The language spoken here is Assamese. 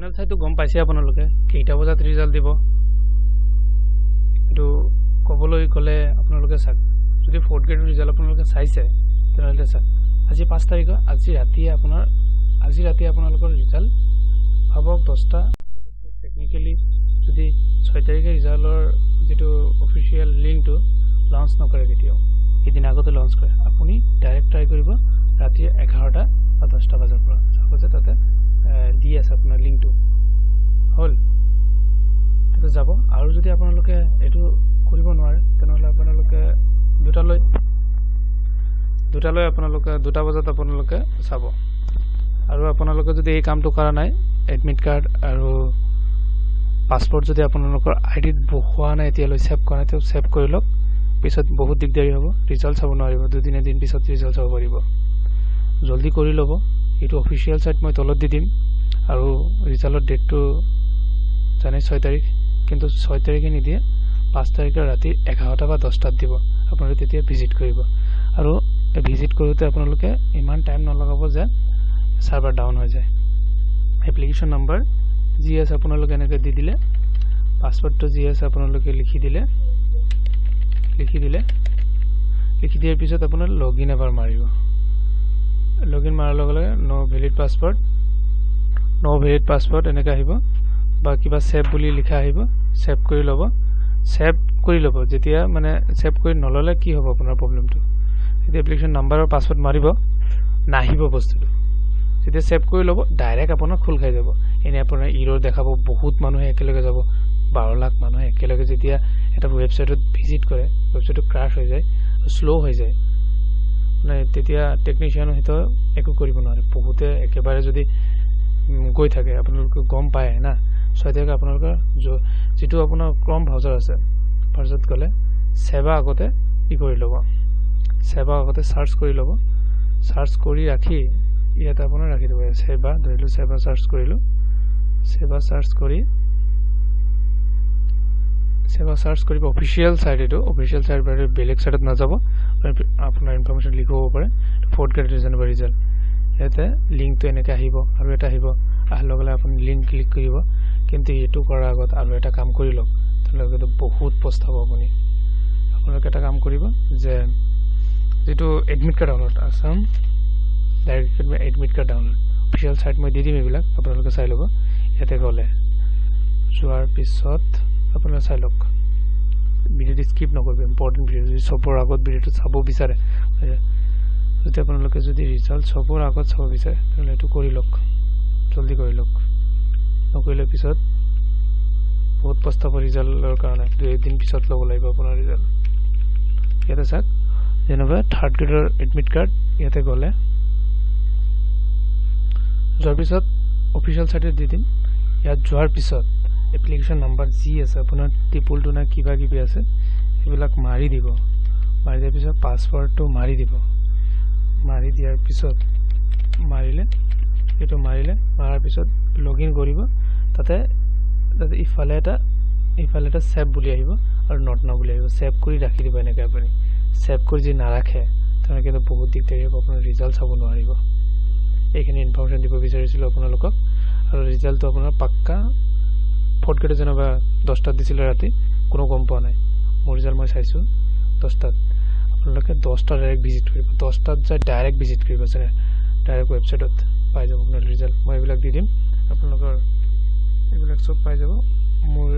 ফাইনাল চাইটো গম পাইছে আপোনালোকে কেইটা বজাত ৰিজাল্ট দিব এইটো ক'বলৈ গ'লে আপোনালোকে চাওক যদি 4th গ্ৰেডৰ ৰিজাল্ট আপোনালোকে চাইছে তেনেহ'লে চাওক আজি 5 তাৰিখ আজি ৰাতি আপোনালোকৰ ৰিজাল্ট ভাবক 10টা টেকনিক্যালি যদি 6 তাৰিখে ৰিজাল্টৰ যেটো অফিচিয়েল লিংকটো লঞ্চ নকৰে কেতিয়াও এদিন আগতে লঞ্চ কৰে আপুনি ডাইৰেক্ট ট্ৰাই কৰিব ৰাতি 11টা বা 10টা বজাৰ পৰা চাব যে তাতে দি আছে আপোনাৰ লিংকটো হল এটো যাব আৰু যদি আপোনালোকে এটো কৰিব নোৱাৰে তেনেহলে আপোনালোকে দুটালৈ আপোনালোকে 2টা বজাত আপোনালোকে চাব আৰু আপোনালোকে যদি এই কামটো কৰা নাই এডমিট কাৰ্ড আৰু পাসপোৰ্ট যদি আপোনালোকৰ আইডিত বহোৱা নাই এতিয়ালৈ সেভ কৰা নাই তেও সেভ কৰি লওক পিছত বহুত দিগদাৰি হ'ব ৰিজাল্ট চাব নোৱাৰিব দুদিন এদিন পিছত ৰিজাল্ট চাব পাৰিব জলদি কৰি ল'ব এটো অফিচিয়েল সাইট মই তলত দি দিম আৰু ৰিজাল্টৰ ডেটটো জানে 6 তাৰিখ কিন্তু 6 তাৰিখে নিদিয়ে 5 তাৰিখৰ ৰাতি 11টা বা 10টাত দিব আপোনালোকে তেতিয়া ভিজিট কৰিব আৰু ভিজিট কৰোতে আপোনালোকে ইমান টাইম নলগাব যে সাৰ্ভাৰ ডাউন হৈ যায় এপ্লিকেশন নম্বৰ জিএস আপোনালোকে এনেকৈ দি দিলে পাসওয়াৰ্ডটো জিএস আপোনালোকে লিখি দিলে লিখি দিয়াৰ পিছত আপোনাৰ লগইন এবাৰ মাৰিব লগইন মাৰাৰ লগে লগে নো ভ্যালিড পাসওয়াৰ্ড এনেকৈ আহিব বা কিবা সেভ বুলি লিখা আহিব সেভ কৰি ল'ব যেতিয়া মানে সেভ কৰি নললে কি হ'ব আপোনাৰ প্ৰবলেমটো যদি এপ্লিকেশন নম্বৰ আৰু পাসওয়াৰ্ড মাৰিব নাহিব বস্তুটো যেতিয়া সেভ কৰি ল'ব ডাইৰেক্ট আপোনাৰ খোল খাই যাব এনে আপোনাৰ ইৰৰ দেখাব বহুত মানুহে একেলগে যাব 12 লাখ মানুহে একেলগে যেতিয়া এটা ওয়েবসাইটত ভিজিট কৰে ওয়েবসাইটটো ক্ৰাশ হৈ যায় স্লো হৈ যায় মানে তেতিয়া টেকনিশিয়ানৰ হিত একো কৰিব নোৱাৰে বহুতে একেবাৰে যদি গৈ থাকে আপোনালোকে গম পায় না 6 তাৰিখে আপোনালোকৰ যেটো আপোনাৰ ক্ৰম ব্ৰাউজাৰ আছে ব্ৰাউজাৰত গলে সেৱা আগতে ই কৰি ল'ব সেৱা আগতে সাৰ্চ কৰি ল'ব সাৰ্চ কৰি ৰাখি ইয়াত আপোনাৰ ৰাখি দিব সেৱা ধৰিলো সেৱা সাৰ্চ কৰিলো সেৱা সাৰ্চ কৰিব অফিচিয়েল সাইট এটো অফিচিয়েল সাইট বাৰে বেলেগ সাইটত না যাব আপোনাৰ ইনফৰমেশন লিখব পাৰে 4th গ্ৰেড ৰিজাল্ট ইয়াতে লিংকটো এনেকৈ আহিব আৰু এটা আহিব লগে লগে আপুনি লিংক ক্লিক কৰিব কিন্তু এটো কৰাৰ আগত আৰু এটা কাম কৰি লওক তাহলে বহুত পস্তাব আপুনি আপোনালোকে এটা কাম কৰিব যে যেটো admit card download Assam direct admit card download official site মই দি দিম এইবিলাক আপোনালোকে চাই ল'ব ইয়াতে গলে যোৱাৰ পিছত আপোনালোকে চাই লওক ভিডিওটো স্কিপ নকৰিব ইম্পৰ্টেন্ট ভিডিও যদি সবৰ আগত ভিডিওটো চাব বিচাৰে যদি আপোনালোকে যদি ৰিজাল্ট সবৰ আগত চাব বিচাৰে তেনে এটো কৰি লওক জলদি কৰি লওক নকৰিলে পিছত বহুত পস্তাব ৰিজাল্টৰ কাৰণে 2 দিন পিছত ল'ব লাগিব আপোনাৰ ৰিজাল্ট ইয়াতে চাওক যেনেবা 3rd গ্ৰেডৰ এডমিট কাৰ্ড ইয়াতে গলে যোৱাৰ পিছত অফিচিয়েল সাইটে দি দিম ইয়াত যোৱাৰ পিছত এপ্লিকেশন নম্বৰ জি আছে আপোনাৰ টিপুলটো না কিবা কিবি আছে এইবিলাক মাৰি দিব মাৰি দিয়াৰ পিছত পাসওয়াৰ্ডটো মাৰি দিব মাৰি দিয়াৰ পিছত মাৰাৰ পিছত লগইন কৰিব তাতে ইফালে এটা সেভ বুলি আহিব আৰু নট নাও বুলি আহিব সেভ কৰি ৰাখি দিব এনেকৈ আপুনি সেভ কৰি যদি নাৰাখে তেনে কিন্তু বহুত দিগদাৰি হ'ব আপোনাৰ ৰিজাল্ট চাব নোৱাৰিব এইখিনি ইনফৰমেশন দিব বিচাৰিছিলো আপোনালোকক আৰু ৰিজাল্টটো আপোনাৰ পাক্কা 4th গ্ৰেড যেনবা 10টাত দিছিল ৰাতি কোনো গম পোৱা নাই মোৰ ৰিজাল্ট মই চাইছো 10টাত আপোনালোকে 10টা ডাইৰেক্ট ভিজিট কৰিব 10টাত যাই ডাইৰেক্ট ভিজিট কৰিব স্যাৰ ডাইৰেক্ট ওয়েবসাইটত পাই যাব আপোনাৰ ৰিজাল্ট মই এইবিলাক দি দিম আপোনালোকৰ এইবিলাক সব পাই যাব মোৰ